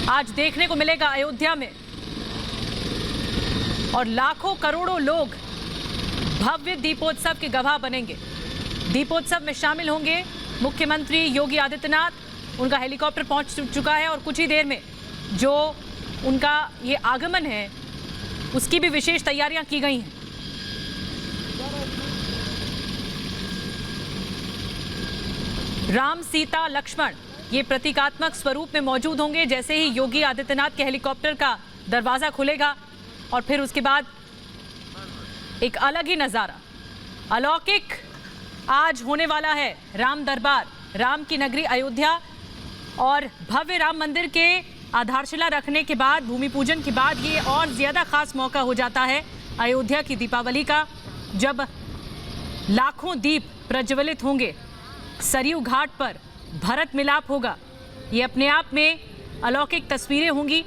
आज देखने को मिलेगा अयोध्या में। और लाखों करोड़ों लोग भव्य दीपोत्सव के गवाह बनेंगे। दीपोत्सव में शामिल होंगे मुख्यमंत्री योगी आदित्यनाथ। उनका हेलीकॉप्टर पहुंच चुका है और कुछ ही देर में जो उनका ये आगमन है उसकी भी विशेष तैयारियां की गई हैं। राम, सीता, लक्ष्मण ये प्रतीकात्मक स्वरूप में मौजूद होंगे। जैसे ही योगी आदित्यनाथ के हेलीकॉप्टर का दरवाजा खुलेगा और फिर उसके बाद एक अलग ही नजारा, अलौकिक आज होने वाला है। राम दरबार, राम की नगरी अयोध्या और भव्य राम मंदिर के आधारशिला रखने के बाद, भूमि पूजन के बाद ये और ज्यादा खास मौका हो जाता है अयोध्या की दीपावली का, जब लाखों दीप प्रज्वलित होंगे। सरयू घाट पर भरत मिलाप होगा। ये अपने आप में अलौकिक तस्वीरें होंगी।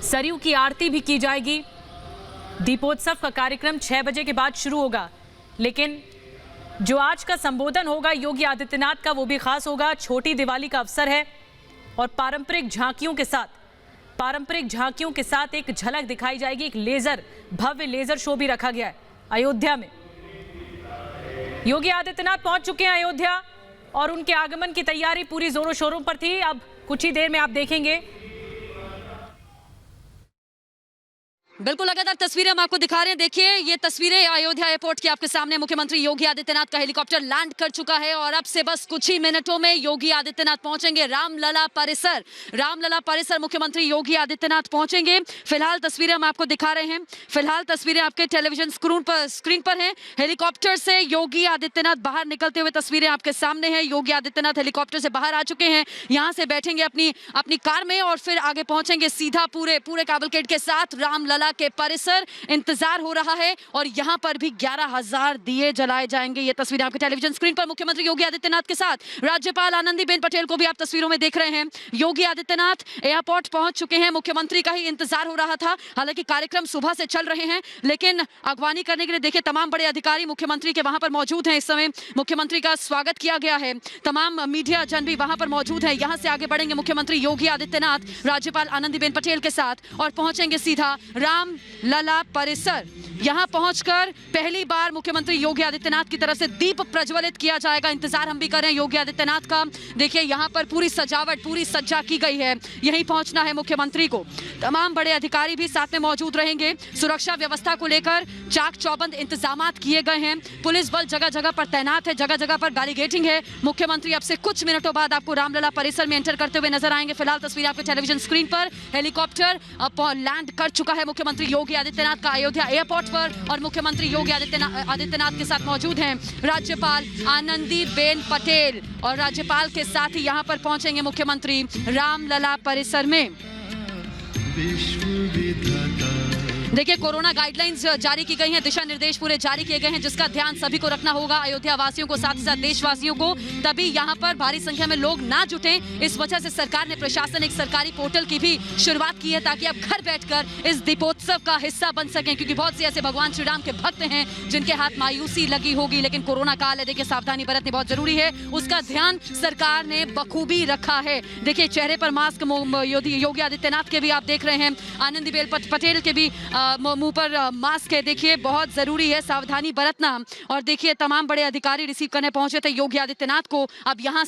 सरयू की आरती भी की जाएगी। दीपोत्सव का कार्यक्रम 6 बजे के बाद शुरू होगा, लेकिन जो आज का संबोधन होगा योगी आदित्यनाथ का वो भी खास होगा। छोटी दिवाली का अवसर है और पारंपरिक झांकियों के साथ एक झलक दिखाई जाएगी। एक लेजर, भव्य लेजर शो भी रखा गया है अयोध्या में। योगी आदित्यनाथ पहुंच चुके हैं अयोध्या और उनके आगमन की तैयारी पूरी जोरों शोरों पर थी। अब कुछ ही देर में आप देखेंगे। बिल्कुल लगातार तस्वीरें हम आपको दिखा रहे हैं। देखिए ये तस्वीरें अयोध्या एयरपोर्ट की आपके सामने। मुख्यमंत्री योगी आदित्यनाथ का हेलीकॉप्टर लैंड कर चुका है और अब से बस कुछ ही मिनटों में योगी आदित्यनाथ पहुंचेंगे रामलला परिसर। रामलला परिसर मुख्यमंत्री योगी आदित्यनाथ पहुंचेंगे। फिलहाल तस्वीरें हम आपको दिखा रहे हैं। फिलहाल तस्वीरें आपके टेलीविजन स्क्रीन पर हैं। हेलीकॉप्टर से योगी आदित्यनाथ बाहर निकलते हुए तस्वीरें आपके सामने हैं। योगी आदित्यनाथ हेलीकॉप्टर से बाहर आ चुके हैं। यहाँ से बैठेंगे अपनी कार में और फिर आगे पहुंचेंगे सीधा पूरे कैवलकेड के साथ रामलला के परिसर। इंतजार हो रहा है और यहां पर भी 11,000 दिए जलाए जाएंगे। ये तस्वीरें आपके टेलीविजन स्क्रीन पर मुख्यमंत्री योगी आदित्यनाथ के साथ राज्यपाल आनंदीबेन पटेल को भी आप तस्वीरों में देख रहे हैं। योगी आदित्यनाथ एयरपोर्ट पहुंच चुके हैं। मुख्यमंत्री का ही इंतजार हो रहा था। हालांकि कार्यक्रम सुबह से चल रहे हैं, लेकिन अगवानी करने के लिए देखिए तमाम बड़े अधिकारी मुख्यमंत्री के वहां पर मौजूद हैं। इस समय मुख्यमंत्री का स्वागत किया गया है। तमाम मीडिया जन भी वहां पर मौजूद है। यहां से आगे बढ़ेंगे मुख्यमंत्री योगी आदित्यनाथ राज्यपाल आनंदीबेन पटेल के साथ और पहुंचेंगे सीधा राम लला परिसर। यहां पहुंचकर पहली बार मुख्यमंत्री योगी आदित्यनाथ की तरफ से दीप प्रज्वलित किया जाएगा। इंतजार हम भी कर रहे हैं योगी आदित्यनाथ का। देखिए यहां पर पूरी सजावट, पूरी सज्जा की गई है। यहीं पहुंचना है मुख्यमंत्री को। तमाम बड़े अधिकारी भी साथ में मौजूद रहेंगे। सुरक्षा व्यवस्था को लेकर चाक चौबंद इंतजाम किए गए हैं। पुलिस बल जगह जगह पर तैनात है, जगह जगह पर बैरिकेडिंग है। मुख्यमंत्री अब से कुछ मिनटों बाद आपको रामलला परिसर में एंटर करते हुए नजर आएंगे। फिलहाल तस्वीर आपके टेलीविजन स्क्रीन पर। हेलीकॉप्टर लैंड कर चुका है मुख्यमंत्री योगी आदित्यनाथ का अयोध्या एयरपोर्ट पर और मुख्यमंत्री योगी आदित्यनाथ के साथ मौजूद हैं राज्यपाल आनंदीबेन पटेल और राज्यपाल के साथ ही यहां पर पहुंचेंगे मुख्यमंत्री रामलला परिसर में। देखिए कोरोना गाइडलाइंस जारी की गई हैं, दिशा निर्देश पूरे जारी किए गए हैं, जिसका ध्यान सभी को रखना होगा, अयोध्या वासियों को, साथ ही साथ देशवासियों को। तभी यहां पर भारी संख्या में लोग ना जुटें। इस वजह से सरकार ने प्रशासन एक सरकारी पोर्टल की भी शुरुआत की है ताकि आप घर बैठकर इस दीपोत्सव का हिस्सा बन सकें, क्योंकि बहुत से ऐसे भगवान श्री राम के भक्त हैं जिनके हाथ मायूसी लगी होगी। लेकिन कोरोना काल है, देखिए सावधानी बरतनी बहुत जरूरी है। उसका ध्यान सरकार ने बखूबी रखा है। देखिए चेहरे पर मास्क योगी आदित्यनाथ के भी आप देख रहे हैं, आनंदीबेन पटेल के भी मुंह पर मास्क है। देखिए बहुत जरूरी है सावधानी बरतना। और देखिए तमाम बड़े अधिकारी रिसीव करने पहुंचे थे योगी आदित्यनाथ को। अब यहां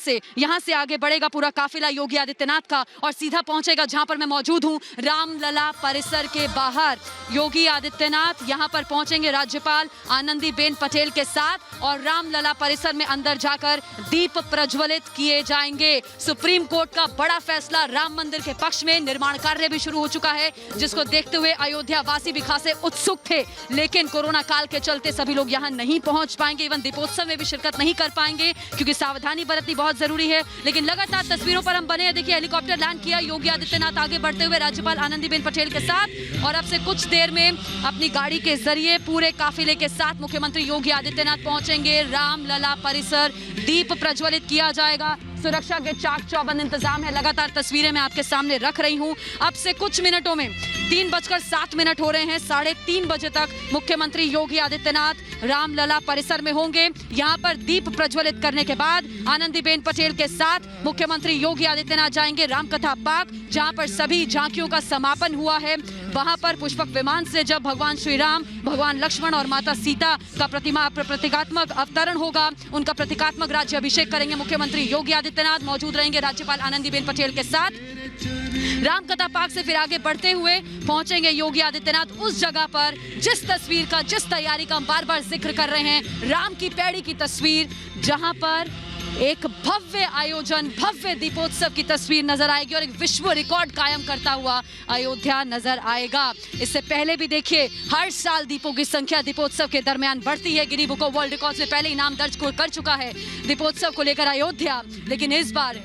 से आगे बढ़ेगा पूरा काफिला योगी आदित्यनाथ का और सीधा पहुंचेगा जहां पर मैं मौजूद हूं, रामलला परिसर के बाहर। योगी आदित्यनाथ यहां पर पहुंचेंगे राज्यपाल आनंदीबेन पटेल के साथ और रामलला परिसर में अंदर जाकर दीप प्रज्वलित किए जाएंगे। सुप्रीम कोर्ट का बड़ा फैसला राम मंदिर के पक्ष में। निर्माण कार्य भी शुरू हो चुका है, जिसको देखते हुए अयोध्या वासी भी खासे उत्सुक थे, लेकिन कोरोना काल के चलते सभी लोग यहां नहीं पहुंच पाएंगे। इवन दीपोत्सव में भी शिरकत नहीं कर पाएंगे क्योंकि सावधानी बरतनी बहुत जरूरी है। लेकिन लगातार तस्वीरों पर हम बने हैं। देखिए हेलीकॉप्टर लैंड किया, योगी आदित्यनाथ आगे बढ़ते हुए राज्यपाल आनंदीबेन पटेल के साथ और अब से कुछ देर में अपनी गाड़ी के जरिए पूरे काफिले के साथ मुख्यमंत्री योगी आदित्यनाथ पहुंचेंगे रामलला परिसर। दीप प्रज्वलित किया जाएगा, सुरक्षा के चाक चौबंद इंतजाम है। लगातार तस्वीरें मैं आपके सामने रख रही हूं। अब से कुछ मिनटों में 3:07 हो रहे हैं, 3:30 बजे तक मुख्यमंत्री योगी आदित्यनाथ रामलला परिसर में होंगे। यहां पर दीप प्रज्वलित करने के बाद आनंदीबेन पटेल के साथ मुख्यमंत्री योगी आदित्यनाथ जाएंगे रामकथा पार्क, जहां पर सभी झांकियों का समापन हुआ है। वहां पर पुष्पक विमान से जब भगवान श्री राम, भगवान लक्ष्मण और माता सीता का प्रतीकात्मक अवतरण होगा, उनका प्रतीकात्मक राज्य अभिषेक करेंगे मुख्यमंत्री योगी आदित्यनाथ। मौजूद रहेंगे राज्यपाल आनंदीबेन पटेल के साथ। रामकथा पार्क से फिर आगे बढ़ते हुए पहुंचेंगे योगी आदित्यनाथ उस जगह पर जिस तस्वीर का, जिस तैयारी का हम बार बार जिक्र कर रहे हैं, राम की पैड़ी की तस्वीर, जहां पर एक भव्य आयोजन, भव्य दीपोत्सव की तस्वीर नजर आएगी और एक विश्व रिकॉर्ड कायम करता हुआ अयोध्या नजर आएगा। इससे पहले भी देखिए, हर साल दीपों की संख्या दीपोत्सव के दरमियान बढ़ती है। Guinness book of world records में पहले ही नाम दर्ज कर चुका है दीपोत्सव को लेकर अयोध्या, लेकिन इस बार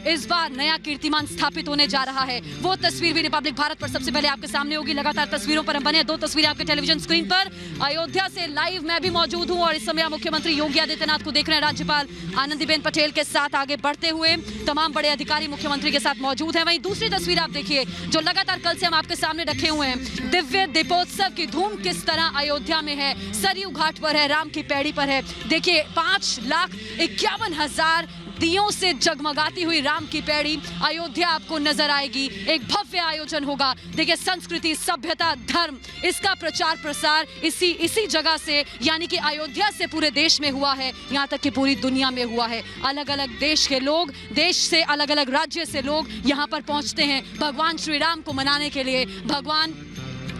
नया कीर्तिमान स्थापित होने जा रहा है। वो तस्वीर भी रिपब्लिक भारत पर सबसे पहले आपके सामने होगी। लगातार तस्वीरों पर हम बने, 2 तस्वीरें आपके टेलीविजन स्क्रीन पर। अयोध्या से लाइव मैं भी मौजूद हूँ और इस समय मुख्यमंत्री योगी आदित्यनाथ को देख रहे हैं। राज्यपाल आनंदीबेन पटेल के साथ आगे बढ़ते हुए तमाम बड़े अधिकारी मुख्यमंत्री के साथ मौजूद हैं। वहीं दूसरी तस्वीर आप देखिए, जो लगातार कल से हम आपके सामने रखे हुए हैं। दिव्य दीपोत्सव की धूम किस तरह अयोध्या में है, सरयू घाट पर है, राम की पैड़ी पर है। देखिए, 5,51,000 दियों से जगमगाती हुई राम की पैड़ी अयोध्या आपको नजर आएगी। एक भव्य आयोजन होगा। देखिए, संस्कृति, सभ्यता, धर्म, इसका प्रचार प्रसार इसी जगह से, यानी कि अयोध्या से पूरे देश में हुआ है, यहाँ तक कि पूरी दुनिया में हुआ है। अलग अलग देश के लोग, देश से अलग अलग राज्य से लोग यहाँ पर पहुँचते हैं भगवान श्री राम को मनाने के लिए, भगवान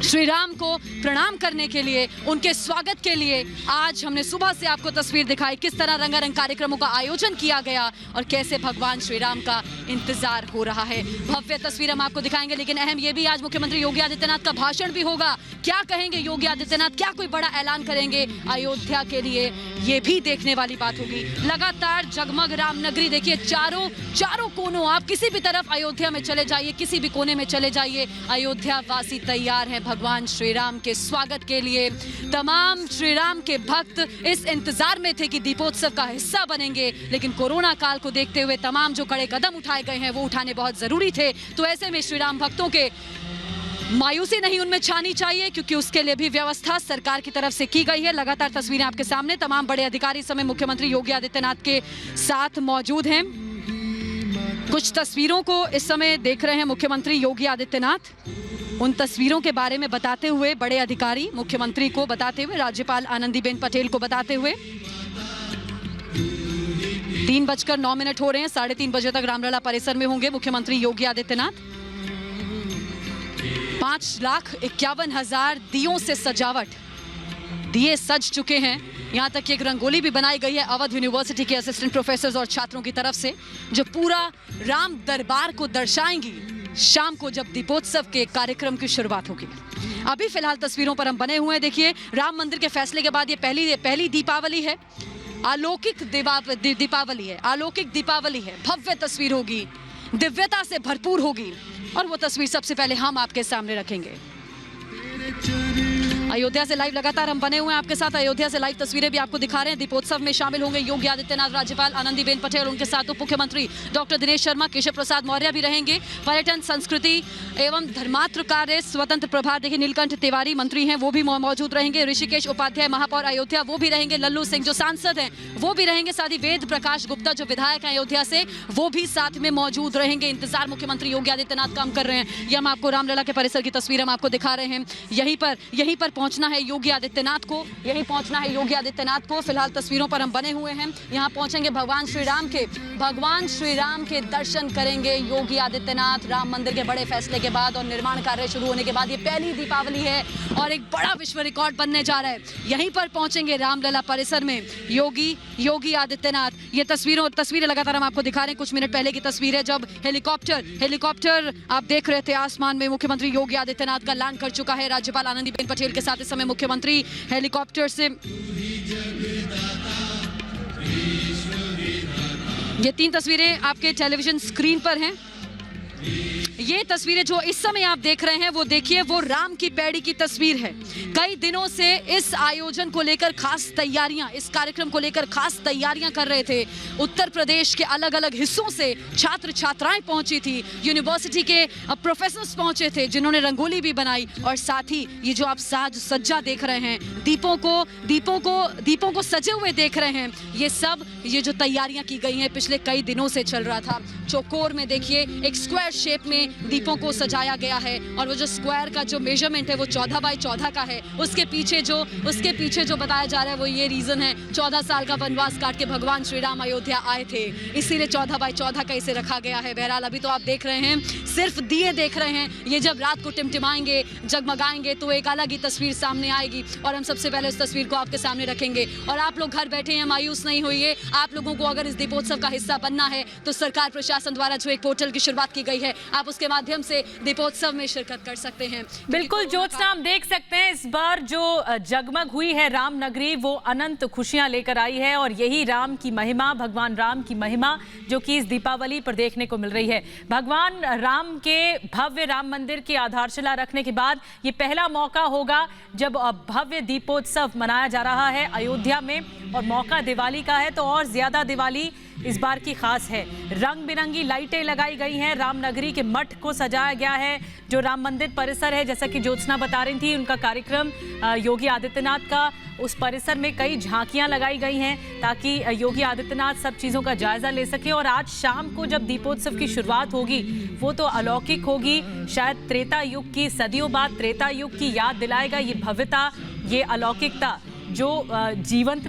श्री राम को प्रणाम करने के लिए, उनके स्वागत के लिए। आज हमने सुबह से आपको तस्वीर दिखाई किस तरह रंगारंग कार्यक्रमों का आयोजन किया गया और कैसे भगवान श्री राम का इंतजार हो रहा है। भव्य तस्वीर हम आपको दिखाएंगे, लेकिन अहम ये भी, आज मुख्यमंत्री योगी आदित्यनाथ का भाषण भी होगा। क्या कहेंगे योगी आदित्यनाथ, क्या कोई बड़ा ऐलान करेंगे अयोध्या के लिए, ये भी देखने वाली बात होगी। लगातार जगमग रामनगरी, देखिए चारों कोनों, आप किसी भी तरफ अयोध्या में चले जाइए, किसी भी कोने में चले जाइए, अयोध्या वासी तैयार है भगवान श्री राम के स्वागत के लिए। तमाम श्री राम के भक्त इस इंतजार में थे कि दीपोत्सव का हिस्सा बनेंगे, लेकिन कोरोना काल को देखते हुए तमाम जो कड़े कदम उठाए गए हैं वो उठाने बहुत जरूरी थे। तो ऐसे में श्री राम भक्तों के मायूसी नहीं उनमें छानी चाहिए, क्योंकि उसके लिए भी व्यवस्था सरकार की तरफ से की गई है। लगातार तस्वीरें आपके सामने, तमाम बड़े अधिकारी इस समय मुख्यमंत्री योगी आदित्यनाथ के साथ मौजूद हैं। कुछ तस्वीरों को इस समय देख रहे हैं मुख्यमंत्री योगी आदित्यनाथ। उन तस्वीरों के बारे में बताते हुए बड़े अधिकारी मुख्यमंत्री को बताते हुए, राज्यपाल आनंदीबेन पटेल को बताते हुए, 3:09 हो रहे हैं, 3:30 बजे तक रामलला परिसर में होंगे मुख्यमंत्री योगी आदित्यनाथ। 5,51,000 दियों से सजावट, दिए सज चुके हैं। यहाँ तक कि एक रंगोली भी बनाई गई है अवध यूनिवर्सिटी के असिस्टेंट प्रोफेसर्स और छात्रों की तरफ से, जो पूरा राम दरबार को दर्शाएंगी शाम को जब दीपोत्सव के कार्यक्रम की शुरुआत होगी। अभी फिलहाल तस्वीरों पर हम बने हुए हैं। देखिए, राम मंदिर के फैसले के बाद ये पहली दीपावली है, अलौकिक दीपावली है, अलौकिक दीपावली है। भव्य तस्वीर होगी, दिव्यता से भरपूर होगी, और वो तस्वीर सबसे पहले हम आपके सामने रखेंगे। अयोध्या से लाइव लगातार हम बने हुए हैं आपके साथ। अयोध्या से लाइव तस्वीरें भी आपको दिखा रहे हैं। दीपोत्सव में शामिल होंगे योगी आदित्यनाथ, राज्यपाल आनंदीबेन पटेल, उनके साथ उप मुख्यमंत्री डॉक्टर दिनेश शर्मा, केशव प्रसाद मौर्य भी रहेंगे। पर्यटन, संस्कृति एवं धर्मात्र कार्य स्वतंत्र प्रभार, देखिए नीलकंठ तिवारी मंत्री हैं, वो भी मौजूद रहेंगे। ऋषिकेश उपाध्याय, महापौर अयोध्या, वो भी रहेंगे। लल्लू सिंह जो सांसद हैं वो भी रहेंगे। साथ ही वेद प्रकाश गुप्ता जो विधायक हैं अयोध्या से, वो भी साथ में मौजूद रहेंगे। इंतजार मुख्यमंत्री योगी आदित्यनाथ काम कर रहे हैं। ये हम आपको रामलला के परिसर की तस्वीर हम आपको दिखा रहे हैं। यहीं पर पहुंचना है योगी आदित्यनाथ को, यहीं पहुंचना है योगी आदित्यनाथ को। फिलहाल तस्वीरों पर हम बने हुए हैं। यहाँ पहुंचेंगे भगवान श्री राम के दर्शन करेंगे योगी आदित्यनाथ। राम मंदिर के बड़े फैसले के बाद और निर्माण कार्य शुरू होने के बाद ये पहली दीपावली है और एक बड़ा विश्व रिकॉर्ड बनने जा रहा है। यहीं पर पहुंचेंगे रामलला परिसर में योगी आदित्यनाथ। ये तस्वीरें लगातार हम आपको दिखा रहे हैं। कुछ मिनट पहले की तस्वीर है जब हेलीकॉप्टर आप देख रहे थे आसमान में। मुख्यमंत्री योगी आदित्यनाथ का लैंड कर चुका है राज्यपाल आनंदीबेन पटेल के साथ। इस समय मुख्यमंत्री हेलीकॉप्टर से, ये 3 तस्वीरें आपके टेलीविजन स्क्रीन पर हैं। ये तस्वीरें जो इस समय आप देख रहे हैं वो देखिए, वो राम की पैड़ी की तस्वीर है। कई दिनों से इस आयोजन को लेकर खास तैयारियां, इस कार्यक्रम को लेकर खास तैयारियां कर रहे थे। उत्तर प्रदेश के अलग अलग हिस्सों से छात्र छात्राएं पहुंची थी, यूनिवर्सिटी के प्रोफेसर्स पहुंचे थे जिन्होंने रंगोली भी बनाई, और साथ ही ये जो आप साज सज्जा देख रहे हैं, दीपों को सजे हुए देख रहे हैं, ये सब ये जो तैयारियां की गई हैं पिछले कई दिनों से चल रहा था। चौकोर में देखिए एक स्क्वायर शेप में दीपों को सजाया गया है, और वो जो स्क्वायर का जो मेजरमेंट है वो 14 बाई 14 का है। उसके पीछे जो बताया जा रहा है वो ये रीजन है, 14 साल का वनवास काट के भगवान श्री राम अयोध्या आए थे, इसीलिए 14 बाई 14 का इसे रखा गया है। बहरहाल अभी तो आप देख रहे हैं, सिर्फ दिए देख रहे हैं, ये जब रात को टिमटिमाएंगे, जगमगाएंगे तो एक अलग ही तस्वीर सामने आएगी, और हम सबसे पहले उस तस्वीर को आपके सामने रखेंगे। और आप लोग घर बैठे हैं, मायूस नहीं होइए। आप लोगों को अगर इस दीपोत्सव का हिस्सा बनना है तो सरकार प्रशासन द्वारा जो एक पोर्टल की शुरुआत की गई है, आप उसके माध्यम से दीपोत्सव में शिरकत कर सकते हैं। बिल्कुल ज्योत्सना, हम देख सकते हैं इस बार जो जगमग हुई है राम नगरी, वो अनंत खुशियां लेकर आई है, और यही राम की महिमा, भगवान राम की महिमा जो कि इस दीपावली पर देखने को मिल रही है। भगवान राम के भव्य राम मंदिर की आधारशिला रखने के बाद ये पहला मौका होगा जब भव्य दीपोत्सव मनाया जा रहा है अयोध्या में, और मौका दिवाली का है तो और ज्यादा दिवाली इस बार की खास है। रंग बिरंगी लाइटें लगाई गई हैं, रामनगरी के मठ को सजाया गया है, जो राम मंदिर परिसर है, जैसा कि ज्योत्सना बता रही थी, उनका कार्यक्रम योगी आदित्यनाथ का, उस परिसर में कई झांकियां लगाई गई हैं ताकि योगी आदित्यनाथ सब चीज़ों का जायजा ले सके। और आज शाम को जब दीपोत्सव की शुरुआत होगी वो तो अलौकिक होगी, शायद त्रेता युग की, सदियों बाद त्रेता युग की याद दिलाएगा ये भव्यता, ये अलौकिकता, जो जीवंतता